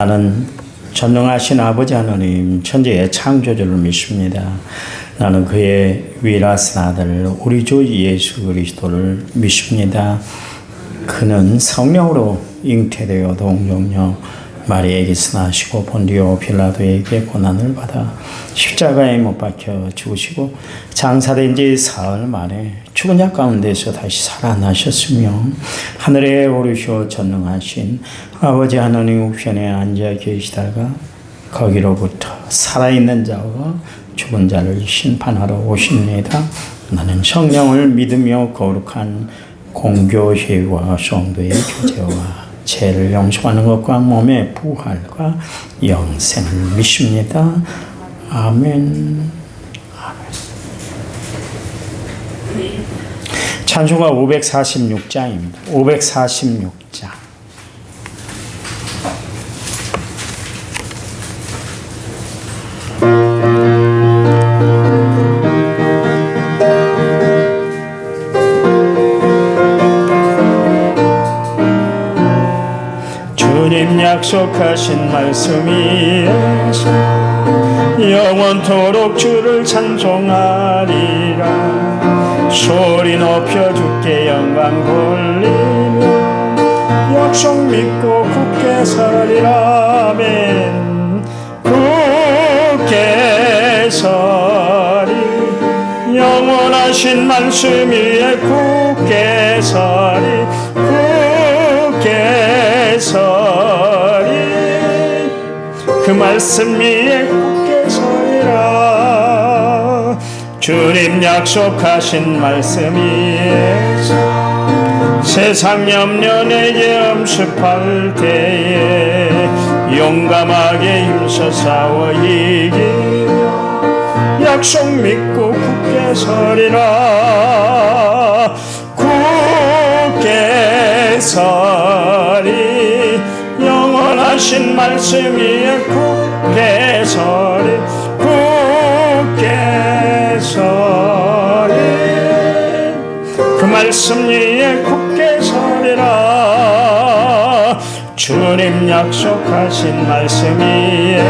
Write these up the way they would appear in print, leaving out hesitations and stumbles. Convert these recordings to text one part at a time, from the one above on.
나는 전능하신 아버지 하나님 천지의 창조주를 믿습니다. 나는 그의 위라신 아들 우리 주 예수 그리스도를 믿습니다. 그는 성령으로 잉태되어 동정녀 마리아에게서 나시고 본디오 빌라도에게 고난을 받아 십자가에 못 박혀 죽으시고 장사된 지 사흘 만에 죽은 자 가운데서 다시 살아나셨으며 하늘에 오르셔 전능하신 아버지 하나님 우편에 앉아 계시다가 거기로부터 살아있는 자와 죽은 자를 심판하러 오십니다. 나는 성령을 믿으며 거룩한 공교회와 성도의 교제와 죄를 용서하는 것과 몸의 부활과 영생을 믿습니다. 아멘. 찬송가 546장입니다. 546장. 주님 약속하신 말씀이 영원토록 주를 찬송하리라. 소리 높여 주께 영광 돌리며 약속 믿고 굳게 서리라. 아멘. 굳게 서리 영원하신 말씀 위에 굳게 서리 굳게 서리 그 말씀 위에 굳게 서리라. 주님 약속하신 말씀 위에 세상 염려 내게 엄습할 때에 용감하게 힘써 싸워 이기며 약속 믿고 굳게 서리라. 굳게 서리 영원하신 말씀 위에 굳게 서리 굳게 서리 그 말씀 위에 굳게 서리라. 주님 약속하신 말씀 위에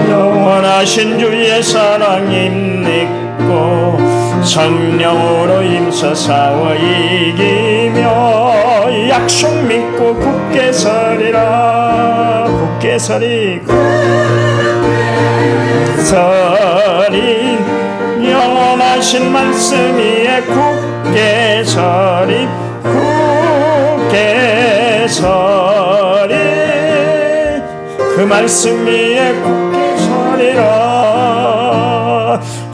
영원하신 주의 사랑 힘입고 성령으로 힘써 싸워 이기며 약속 믿고 굳게 서리라. 굳게 서리 서리 영원하신 말씀 위에 굳게 서리 굳게 서리 그 말씀 위에 굳게 서리라.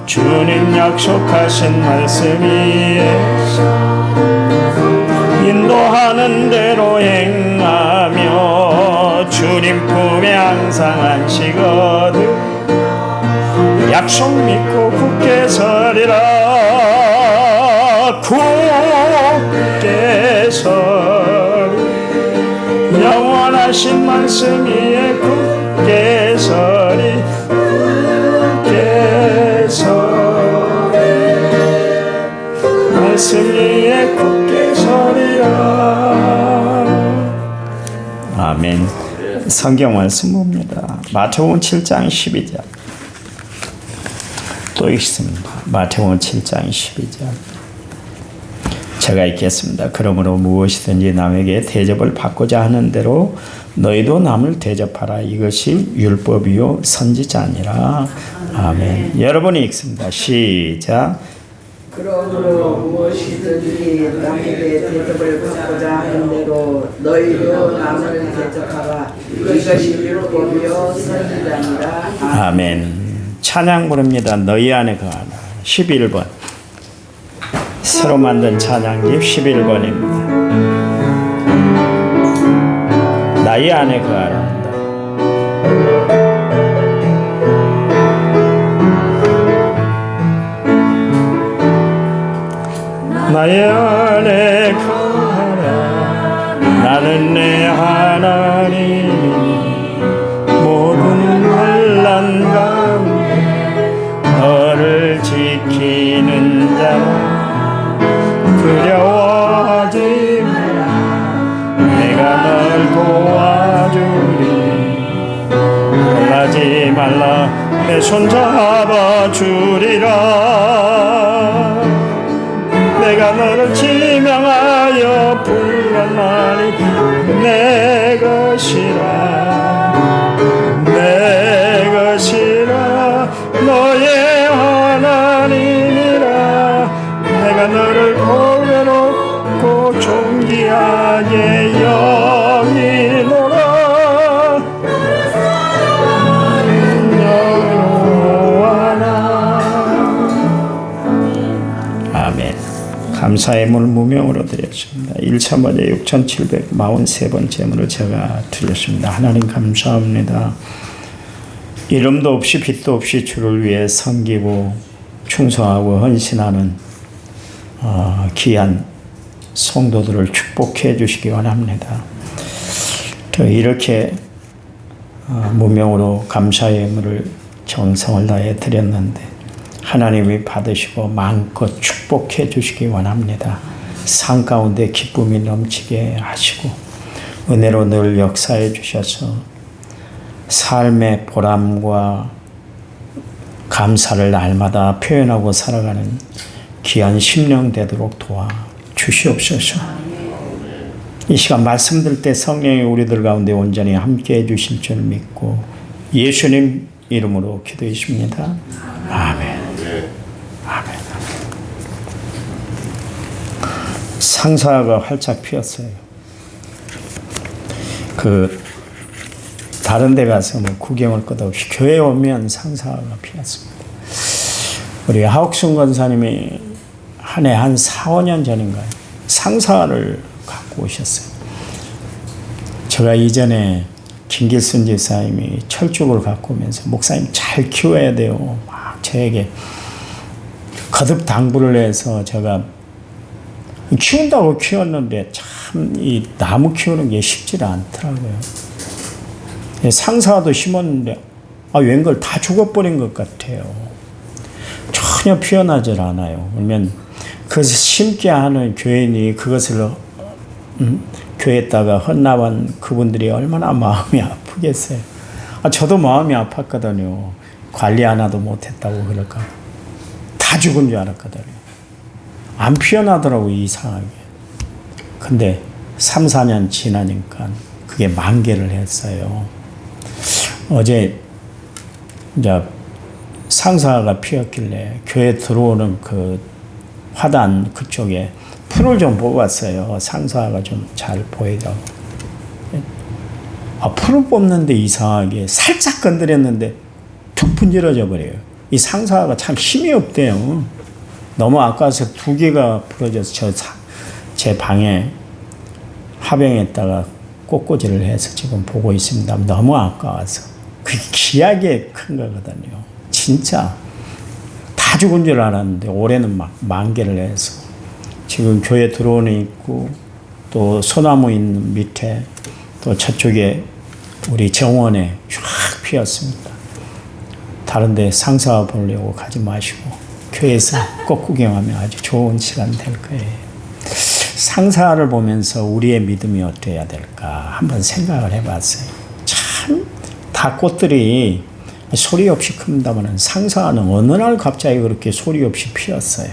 주님 약속하신 말씀 위에 인도하는 대로 행하며 주님 품에 항상 안식거든 약속 믿고 굳게 서리라. 굳게 서리 영원하신 말씀 위에 굳게 서리 굳게 서리 말씀 위에 굳게 서리라. 아멘. 성경 말씀 봅니다. 마태복음 7장 12절 또 있습니다. 마태복음 7장 12절 제가 읽겠습니다. 그러므로 무엇이든지 남에게 대접을 받고자 하는 대로 너희도 남을 대접하라. 이것이 율법이요 선지자니라. 아멘. 여러분이 읽습니다. 시작. 그러므로 무엇이든지 남에게 대접을 받고자 하는 대로 너희도 남을 대접하라. 이것이 율법이요 선지자니라. 아멘. 찬양 부릅니다. 너희 안에 거하라. 11번 새로 만든 찬양집 11번입니다. 나의 안에 거하라. 나의 안에 거하라. 나는 내 하나님 모든 환난 가운데 너를 지키는 자라. 두려워하지 마라. 내가 널 도와줄 말라 내 손 잡아주리라. 내가 너를 지명하여 불렀나니 내 것이라 내 것이라 너의 하나님이라. 내가 너를 보배롭고 존귀하게 여기노라. 아멘. 감사의 물 무명으로 드렸습니다. 1차 번째 6,743번째 문을 제가 드렸습니다. 하나님 감사합니다. 이름도 없이 빛도 없이 주를 위해 섬기고 충성하고 헌신하는 귀한 성도들을 축복해 주시기 원합니다. 이렇게 무명으로 감사의 예물을 정성을 다해 드렸는데 하나님이 받으시고 마음껏 축복해 주시기 원합니다. 삶 가운데 기쁨이 넘치게 하시고 은혜로 늘 역사해 주셔서 삶의 보람과 감사를 날마다 표현하고 살아가는 귀한 심령 되도록 도와 주시옵소서. 이 시간 말씀 들 때 성령이 우리들 가운데 온전히 함께해 주실 줄 믿고 예수님 이름으로 기도했습니다. 아멘. 아멘. 상사가 활짝 피었어요. 다른 데 가서 구경할 것 없이 교회에 오면 상사가 피었습니다. 우리 하옥순 권사님이 한 4, 5년 전인가요? 상사를 갖고 오셨어요. 제가 이전에 김길순 집사님이 철쭉을 갖고 오면서 목사님 잘 키워야 돼요. 막 저에게 거듭 당부를 해서 제가 키운다고 키웠는데 참 이 나무 키우는 게 쉽지 않더라고요. 상사도 심었는데 웬걸 다 죽어버린 것 같아요. 전혀 피어나질 않아요. 그러면 그것을 심게 하는 교인이 그것을 교회에다가 헌납한 그분들이 얼마나 마음이 아프겠어요. 저도 마음이 아팠거든요. 관리 하나도 못했다고 그럴까. 다 죽은 줄 알았거든요. 안 피어나더라고요, 이상하게. 근데 3, 4년 지나니까 그게 만개를 했어요. 어제 이제 상사가 피었길래 교회 들어오는 그 화단 그쪽에 풀을 좀 뽑았어요. 상사가 좀 잘 보이더라고. 풀을 뽑는데 이상하게 살짝 건드렸는데 툭 분질러져 버려요. 이 상사가 참 힘이 없대요. 너무 아까워서 2개가 부러져서 제 방에 화병에다가 꽃꽂이를 해서 지금 보고 있습니다. 너무 아까워서. 그게 귀하게 큰 거거든요. 진짜 다 죽은 줄 알았는데 올해는 막 만개를 해서 지금 교회 들어오는 있고 또 소나무 있는 밑에 또 저쪽에 우리 정원에 쫙 피었습니다. 다른 데 상사 보려고 가지 마시고 교회에서 꽃 구경하면 아주 좋은 시간 될 거예요. 상사를 보면서 우리의 믿음이 어때야 될까 한번 생각을 해봤어요. 참 다 꽃들이 소리 없이 큽니다만 상사는 어느 날 갑자기 그렇게 소리 없이 피었어요.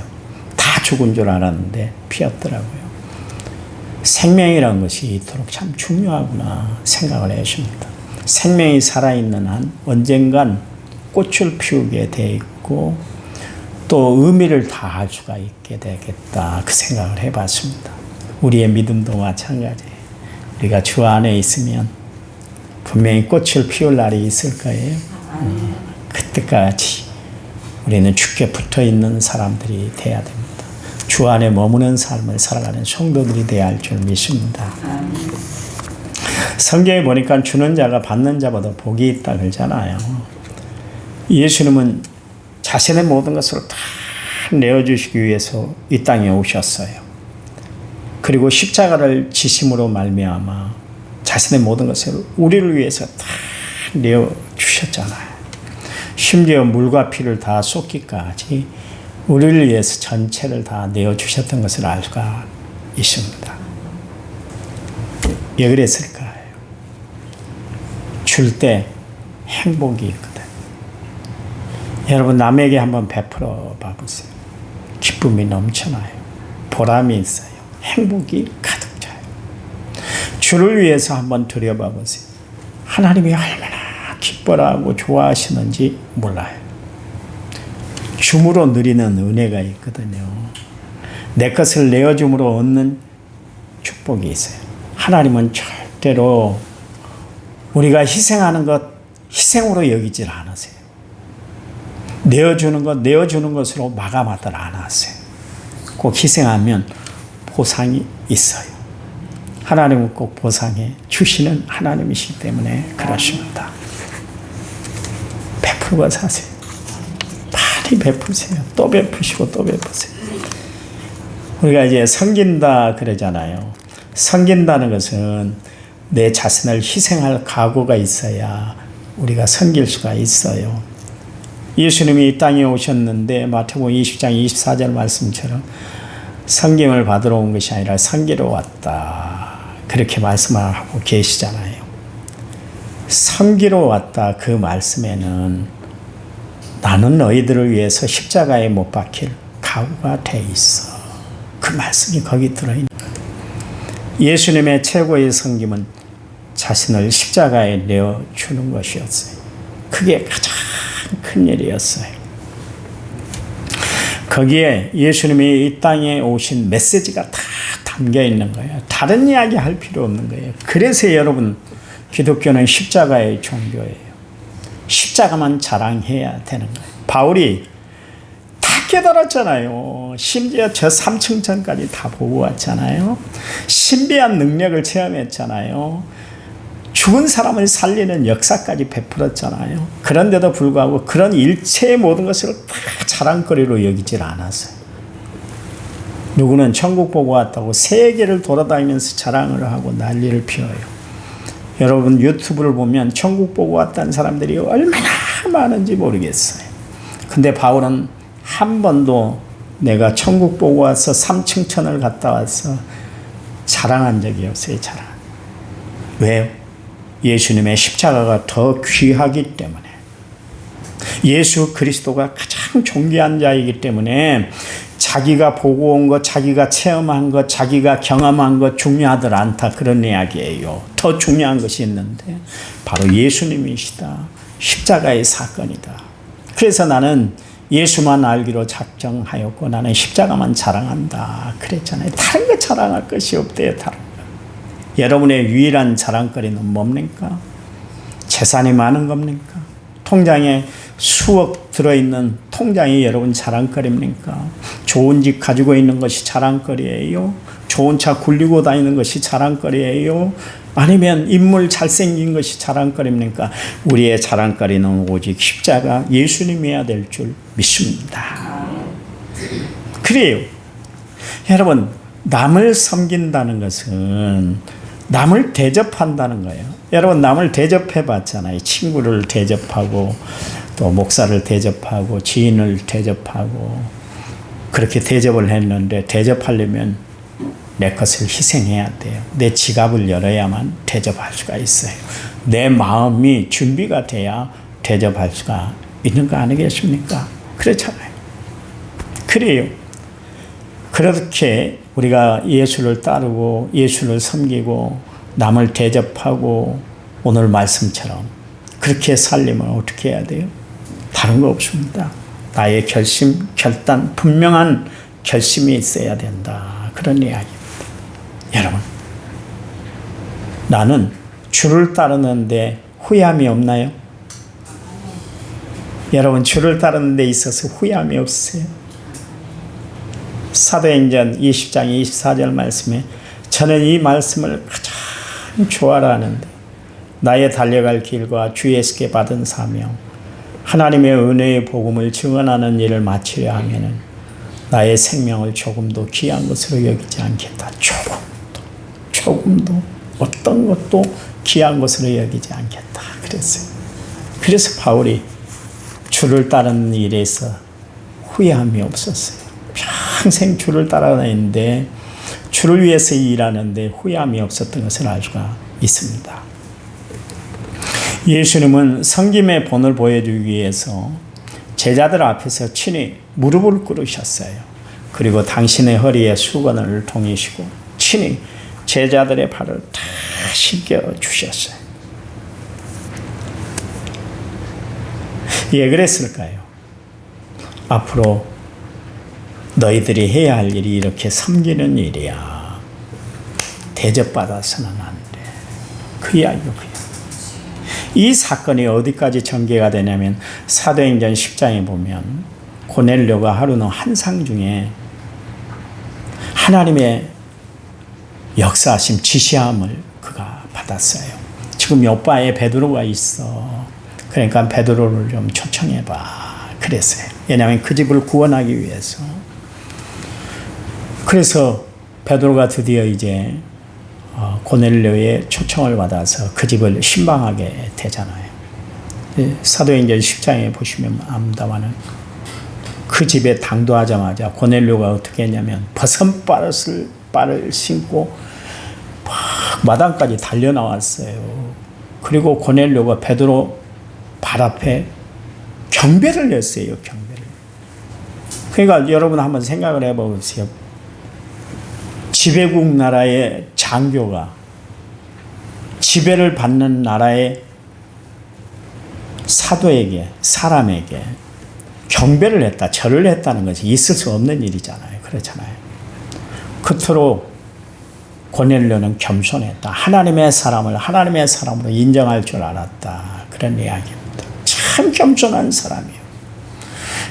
다 죽은 줄 알았는데 피었더라고요. 생명이라는 것이 이토록 참 중요하구나 생각을 했습니다. 생명이 살아있는 한 언젠간 꽃을 피우게 돼 있고 또 의미를 다할 수가 있게 되겠다 그 생각을 해봤습니다. 우리의 믿음도 마찬가지예요. 우리가 주 안에 있으면 분명히 꽃을 피울 날이 있을 거예요. 그때까지 우리는 주께 붙어있는 사람들이 돼야 됩니다. 주 안에 머무는 삶을 살아가는 성도들이 돼야 할 줄 믿습니다. 성경에 보니까 주는 자가 받는 자보다 복이 있다 그러잖아요. 예수님은 자신의 모든 것을 다 내어주시기 위해서 이 땅에 오셨어요. 그리고 십자가를 지심으로 말미암아 자신의 모든 것을 우리를 위해서 다 내어주셨잖아요. 심지어 물과 피를 다 쏟기까지 우리를 위해서 전체를 다 내어주셨던 것을 알 수가 있습니다. 왜 그랬을까요? 줄 때 행복이 있거든. 여러분 남에게 한번 베풀어 봐보세요. 기쁨이 넘쳐나요. 보람이 있어요. 행복이 가득 차요. 주를 위해서 한번 드려봐 보세요. 하나님이 얼마나 기뻐하고 좋아하시는지 몰라요. 줌으로 누리는 은혜가 있거든요. 내 것을 내어줌으로 얻는 축복이 있어요. 하나님은 절대로 우리가 희생하는 것 희생으로 여기질 않으세요. 내어주는 것으로 마감하들 안 하세요. 꼭 희생하면 보상이 있어요. 하나님은 꼭 보상해 주시는 하나님이시기 때문에 그러십니다. 베풀고 사세요. 많이 베푸세요. 또 베푸시고 또 베푸세요. 우리가 이제 섬긴다 그러잖아요. 섬긴다는 것은 내 자신을 희생할 각오가 있어야 우리가 섬길 수가 있어요. 예수님이 이 땅에 오셨는데 마태복음 20장 24절 말씀처럼 섬김을 받으러 온 것이 아니라 섬기러 왔다. 그렇게 말씀하고 계시잖아요. 섬기러 왔다 그 말씀에는 나는 너희들을 위해서 십자가에 못 박힐 각오가 돼 있어. 그 말씀이 거기 들어있는 거예요. 예수님의 최고의 섬김은 자신을 십자가에 내어주는 것이었어요. 그게 가장 큰 일이었어요. 거기에 예수님이 이 땅에 오신 메시지가 다 담겨 있는 거예요. 다른 이야기 할 필요 없는 거예요. 그래서 여러분 기독교는 십자가의 종교예요. 십자가만 자랑해야 되는 거예요. 바울이 다 깨달았잖아요. 심지어 저 3층천까지 다 보고 왔잖아요. 신비한 능력을 체험했잖아요. 죽은 사람을 살리는 역사까지 베풀었잖아요. 그런데도 불구하고 그런 일체의 모든 것을 다 자랑거리로 여기질 않았어요. 누구는 천국 보고 왔다고 세계를 돌아다니면서 자랑을 하고 난리를 피워요. 여러분 유튜브를 보면 천국 보고 왔다는 사람들이 얼마나 많은지 모르겠어요. 근데 바울은 한 번도 내가 천국 보고 와서 3층천을 갔다 와서 자랑한 적이 없어요. 자랑. 왜요? 예수님의 십자가가 더 귀하기 때문에, 예수 그리스도가 가장 존귀한 자이기 때문에 자기가 보고 온 것, 자기가 체험한 것, 자기가 경험한 것 중요하들 않다, 그런 이야기예요. 더 중요한 것이 있는데 바로 예수님이시다. 십자가의 사건이다. 그래서 나는 예수만 알기로 작정하였고 나는 십자가만 자랑한다 그랬잖아요. 다른 거 자랑할 것이 없대요. 다른 거. 여러분의 유일한 자랑거리는 뭡니까? 재산이 많은 겁니까? 통장에 수억 들어있는 통장이 여러분 자랑거리입니까? 좋은 집 가지고 있는 것이 자랑거리예요? 좋은 차 굴리고 다니는 것이 자랑거리예요? 아니면 인물 잘생긴 것이 자랑거리입니까? 우리의 자랑거리는 오직 십자가 예수님이어야 될 줄 믿습니다. 그래요. 여러분, 남을 섬긴다는 것은 남을 대접한다는 거예요. 여러분 남을 대접해 봤잖아요. 친구를 대접하고 또 목사를 대접하고 지인을 대접하고 그렇게 대접을 했는데 대접하려면 내 것을 희생해야 돼요. 내 지갑을 열어야만 대접할 수가 있어요. 내 마음이 준비가 돼야 대접할 수가 있는 거 아니겠습니까? 그렇잖아요. 그래요. 그렇게 우리가 예수를 따르고 예수를 섬기고 남을 대접하고 오늘 말씀처럼 그렇게 살려면 어떻게 해야 돼요? 다른 거 없습니다. 나의 결심, 결단, 분명한 결심이 있어야 된다. 그런 이야기입니다. 여러분, 나는 주를 따르는데 후회함이 없나요? 여러분 주를 따르는 데 있어서 후회함이 없으세요? 사도행전 20장 24절 말씀에 저는 이 말씀을 가장 좋아하는데 나의 달려갈 길과 주 예수께 받은 사명 하나님의 은혜의 복음을 증언하는 일을 마치려 하면은 나의 생명을 조금도 귀한 것으로 여기지 않겠다. 조금도 어떤 것도 귀한 것으로 여기지 않겠다 그랬어요. 그래서 바울이 주를 따르는 일에서 후회함이 없었어요. 평생 주를 따라다니는데 주를 위해서 일하는데 후회함이 없었던 것을 알 수가 있습니다. 예수님은 섬김의 본을 보여주기 위해서 제자들 앞에서 친히 무릎을 꿇으셨어요. 그리고 당신의 허리에 수건을 동이시고 친히 제자들의 발을 다 씻겨 주셨어요. 왜 그랬을까요? 앞으로 너희들이 해야 할 일이 이렇게 섬기는 일이야. 대접받아서는 안 돼. 그 이야기가 그야. 이 사건이 어디까지 전개가 되냐면 사도행전 10장에 보면 고넬료가 하루는 환상 중에 하나님의 역사하심 지시함을 그가 받았어요. 지금 옆바에 베드로가 있어. 그러니까 베드로를 좀 초청해봐. 그랬어요. 왜냐하면 그 집을 구원하기 위해서. 그래서 베드로가 드디어 이제 고넬료의 초청을 받아서 그 집을 신방하게 되잖아요. 사도행전 10장에 보시면 압니다마는 그 집에 당도하자마자 고넬료가 어떻게 했냐면 버선발을 신고 막 마당까지 달려 나왔어요. 그리고 고넬료가 베드로 발 앞에 경배를 했어요. 경배를. 그러니까 여러분 한번 생각을 해보세요. 지배국 나라의 장교가 지배를 받는 나라의 사도에게, 사람에게 경배를 했다, 절을 했다는 것이 있을 수 없는 일이잖아요. 그렇잖아요. 그토록 고넬료는 겸손했다. 하나님의 사람을 하나님의 사람으로 인정할 줄 알았다. 그런 이야기입니다. 참 겸손한 사람이에요.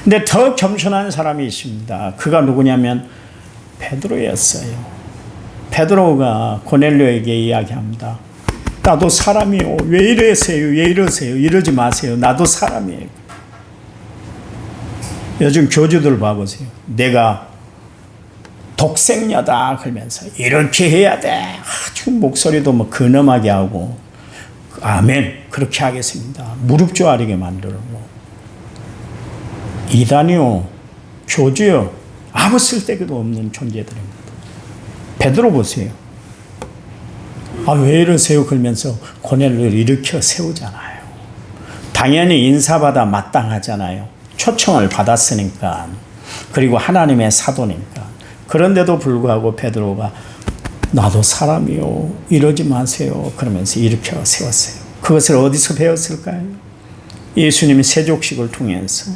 근데 더 겸손한 사람이 있습니다. 그가 누구냐면 베드로였어요. 베드로가 고넬료에게 이야기합니다. 나도 사람이요. 왜 이러세요? 왜 이러세요? 이러지 마세요. 나도 사람이에요. 요즘 교주들 봐보세요. 내가 독생녀다 그러면서 이렇게 해야 돼. 아주 목소리도 뭐 근엄하게 하고 아멘 그렇게 하겠습니다. 무릎 조아리게 만들고 이단이요. 교주요. 아무 쓸데기도 없는 존재들입니다. 베드로 보세요. 아, 왜 이러세요? 그러면서 고넬료를 일으켜 세우잖아요. 당연히 인사받아 마땅하잖아요. 초청을 받았으니까. 그리고 하나님의 사도니까. 그런데도 불구하고 베드로가 나도 사람이요. 이러지 마세요. 그러면서 일으켜 세웠어요. 그것을 어디서 배웠을까요? 예수님이 세족식을 통해서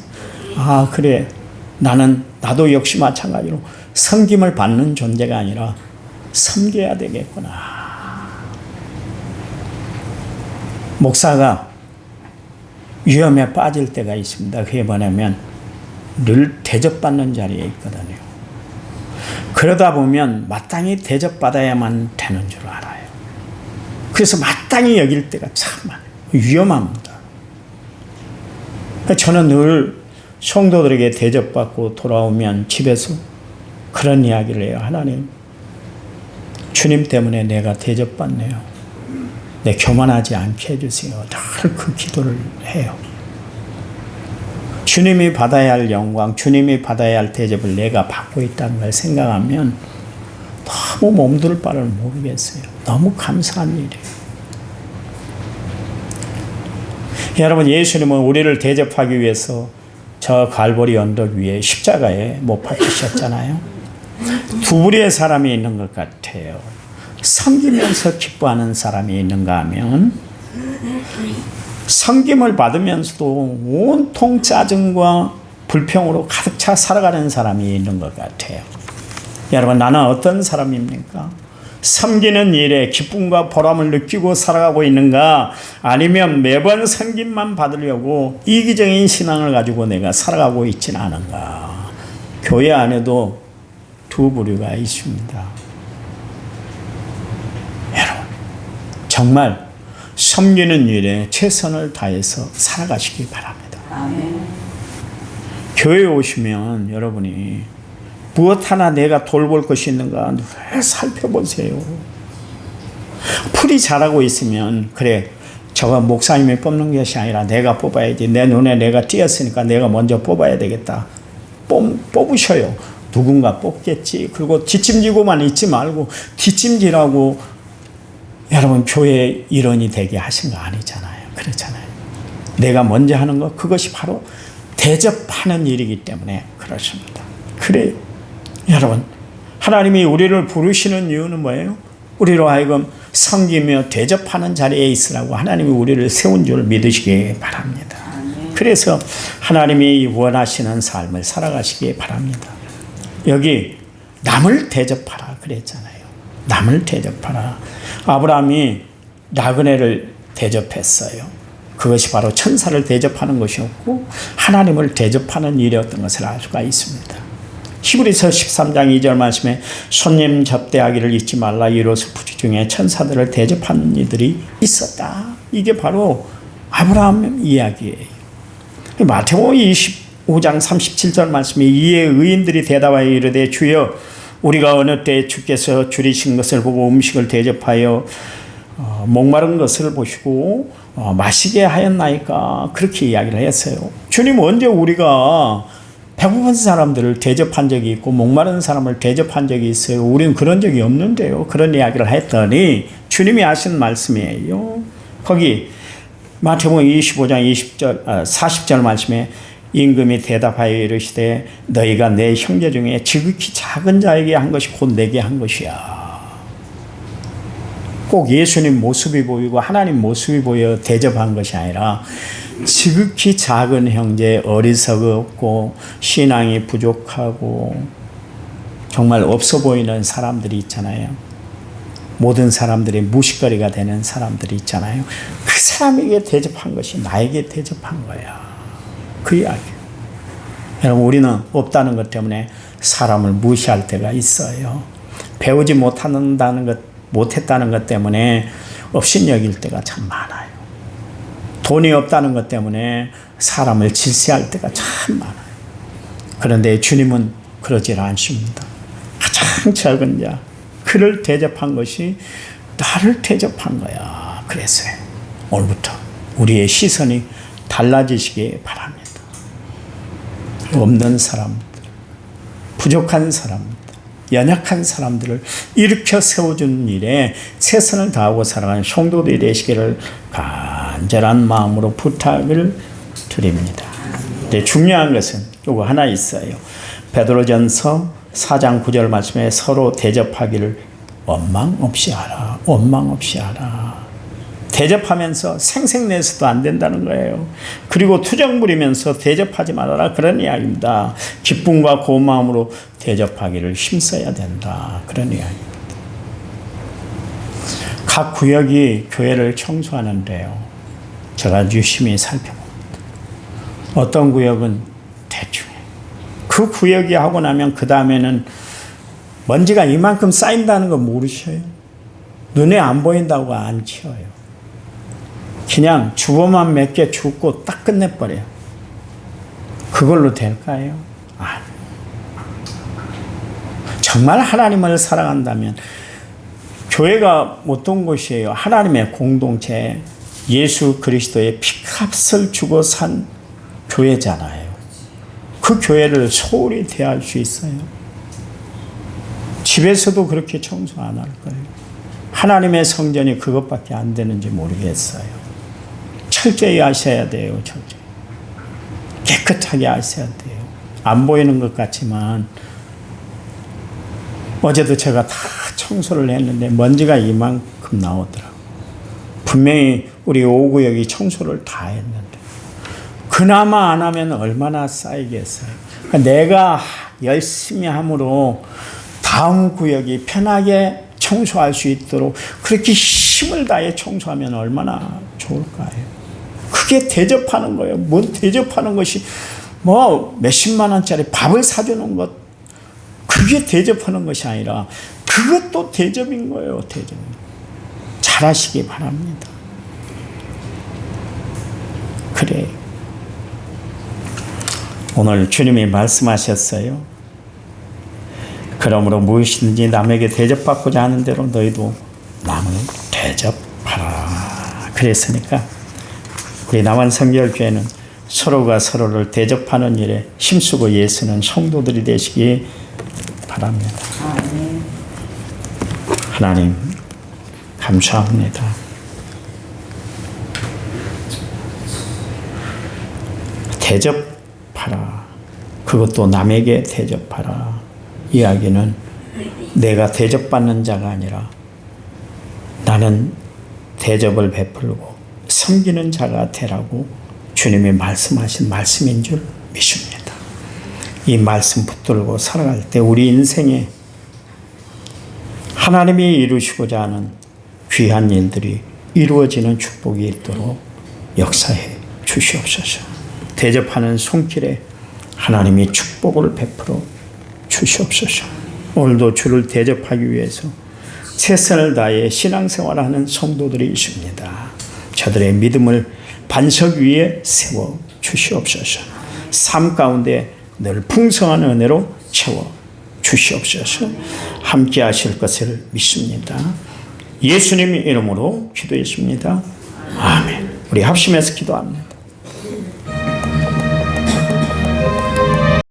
아, 그래. 나도 역시 마찬가지로 섬김을 받는 존재가 아니라 섬겨야 되겠구나. 목사가 위험에 빠질 때가 있습니다. 그게 뭐냐면 늘 대접받는 자리에 있거든요. 그러다 보면 마땅히 대접받아야만 되는 줄 알아요. 그래서 마땅히 여길 때가 참 위험합니다. 저는 늘 성도들에게 대접받고 돌아오면 집에서 그런 이야기를 해요. 하나님, 주님 때문에 내가 대접받네요. 내 교만하지 않게 해주세요. 늘 그 기도를 해요. 주님이 받아야 할 영광, 주님이 받아야 할 대접을 내가 받고 있다는 걸 생각하면 너무 몸둘 바를 모르겠어요. 너무 감사한 일이에요. 여러분, 예수님은 우리를 대접하기 위해서 저 갈보리 언덕 위에 십자가에 못 박히셨잖아요. 두 부류의 사람이 있는 것 같아요. 섬기면서 기뻐하는 사람이 있는가 하면 섬김을 받으면서도 온통 짜증과 불평으로 가득 차 살아가는 사람이 있는 것 같아요. 여러분, 나는 어떤 사람입니까? 섬기는 일에 기쁨과 보람을 느끼고 살아가고 있는가? 아니면 매번 섬김만 받으려고 이기적인 신앙을 가지고 내가 살아가고 있지는 않은가? 교회 안에도 두 부류가 있습니다. 여러분, 정말 섬기는 일에 최선을 다해서 살아가시기 바랍니다. 아멘. 교회에 오시면 여러분이 무엇 하나 내가 돌볼 것이 있는가 늘 살펴보세요. 풀이 자라고 있으면 그래, 저거 목사님이 뽑는 것이 아니라 내가 뽑아야지. 내 눈에 내가 띄었으니까 내가 먼저 뽑아야 되겠다. 뽑으셔요. 누군가 뽑겠지. 그리고 뒷짐지고만 있지 말고 뒷짐지라고 여러분 교회의 일원이 되게 하신 거 아니잖아요. 그렇잖아요. 내가 먼저 하는 거 그것이 바로 대접하는 일이기 때문에 그렇습니다. 그래요. 여러분, 하나님이 우리를 부르시는 이유는 뭐예요? 우리로 하여금 섬기며 대접하는 자리에 있으라고 하나님이 우리를 세운 줄 믿으시기 바랍니다. 그래서 하나님이 원하시는 삶을 살아가시기 바랍니다. 여기 남을 대접하라 그랬잖아요. 남을 대접하라. 아브라함이 나그네를 대접했어요. 그것이 바로 천사를 대접하는 것이었고 하나님을 대접하는 일이었던 것을 알 수가 있습니다. 히브리서 13장 2절 말씀에 손님 접대하기를 잊지 말라. 이로써 부지 중에 천사들을 대접하는 이들이 있었다. 이게 바로 아브라함 이야기예요. 마태복음 25장 37절 말씀에 이에 의인들이 대답하여 이르되 주여 우리가 어느 때 주께서 줄이신 것을 보고 음식을 대접하여 목마른 것을 보시고 마시게 하였나이까 그렇게 이야기를 했어요. 주님 언제 우리가 배고픈 사람들을 대접한 적이 있고 목마른 사람을 대접한 적이 있어요? 우리는 그런 적이 없는데요. 그런 이야기를 했더니 주님이 하신 말씀이에요. 거기 마태복음 25장 40절 말씀에 임금이 대답하여 이르시되 너희가 내 형제 중에 지극히 작은 자에게 한 것이 곧 내게 한 것이야. 꼭 예수님 모습이 보이고 하나님 모습이 보여 대접한 것이 아니라 지극히 작은 형제, 어리석었고 신앙이 부족하고 정말 없어 보이는 사람들이 있잖아요. 모든 사람들이 무시거리가 되는 사람들이 있잖아요. 그 사람에게 대접한 것이 나에게 대접한 거야. 그 이야기. 여러분, 우리는 없다는 것 때문에 사람을 무시할 때가 있어요. 배우지 못했다는 것 때문에 업신여길 때가 참 많아요. 돈이 없다는 것 때문에 사람을 질시할 때가 참 많아요. 그런데 주님은 그러질 않습니다. 가장 작은 자, 그를 대접한 것이 나를 대접한 거야. 그래서요. 오늘부터 우리의 시선이 달라지시기 바랍니다. 없는 사람들, 부족한 사람들, 연약한 사람들을 일으켜 세워주는 일에 최선을 다하고 살아가는 성도들이 되시기를 간절한 마음으로 부탁을 드립니다. 근데 중요한 것은 이거 하나 있어요. 베드로전서 4장 9절 말씀에 서로 대접하기를 원망 없이 하라. 원망 없이 하라. 대접하면서 생색내서도 안 된다는 거예요. 그리고 투정 부리면서 대접하지 말아라. 그런 이야기입니다. 기쁨과 고마움으로 대접하기를 힘써야 된다. 그런 이야기입니다. 각 구역이 교회를 청소하는데요. 제가 유심히 살펴봅니다. 어떤 구역은 대충 그 구역이 하고 나면 그 다음에는 먼지가 이만큼 쌓인다는 거 모르셔요? 눈에 안 보인다고 안 치워요. 그냥 주보만 몇 개 줍고 딱 끝내버려요. 그걸로 될까요? 아니. 정말 하나님을 사랑한다면 교회가 어떤 곳이에요? 하나님의 공동체, 예수 그리스도의 피값을 주고 산 교회잖아요. 그 교회를 소홀히 대할 수 있어요? 집에서도 그렇게 청소 안 할 거예요. 하나님의 성전이 그것밖에 안 되는지 모르겠어요. 철저히 하셔야 돼요. 철저히. 깨끗하게 하셔야 돼요. 안 보이는 것 같지만 어제도 제가 다 청소를 했는데 먼지가 이만큼 나오더라고요. 분명히 우리 5구역이 청소를 다 했는데 그나마 안 하면 얼마나 쌓이겠어요. 그러니까 내가 열심히 함으로 다음 구역이 편하게 청소할 수 있도록 그렇게 힘을 다해 청소하면 얼마나 좋을까요? 그게 대접하는 거예요. 뭔 대접하는 것이 뭐 몇십만 원짜리 밥을 사주는 것, 그게 대접하는 것이 아니라 그것도 대접인 거예요. 대접. 잘하시기 바랍니다. 그래요. 오늘 주님이 말씀하셨어요. 그러므로 무엇이든지 남에게 대접받고자 하는 대로 너희도 남을 대접하라. 그랬으니까 우리 남한성결교회는 서로가 서로를 대접하는 일에 힘쓰고 예수는 성도들이 되시기 바랍니다. 하나님 감사합니다. 대접하라. 그것도 남에게 대접하라. 이야기는 내가 대접받는 자가 아니라 나는 대접을 베풀고 섬기는 자가 되라고 주님이 말씀하신 말씀인 줄 믿습니다. 이 말씀 붙들고 살아갈 때 우리 인생에 하나님이 이루시고자 하는 귀한 일들이 이루어지는 축복이 있도록 역사해 주시옵소서. 대접하는 손길에 하나님이 축복을 베풀어 주시옵소서. 오늘도 주를 대접하기 위해서 최선을 다해 신앙생활하는 성도들이 있습니다. 저들의 믿음을 반석 위에 세워 주시옵소서. 삶 가운데 늘 풍성한 은혜로 채워 주시옵소서. 함께 하실 것을 믿습니다. 예수님 이름으로 기도했습니다. 아멘. 우리 합심해서 기도합니다.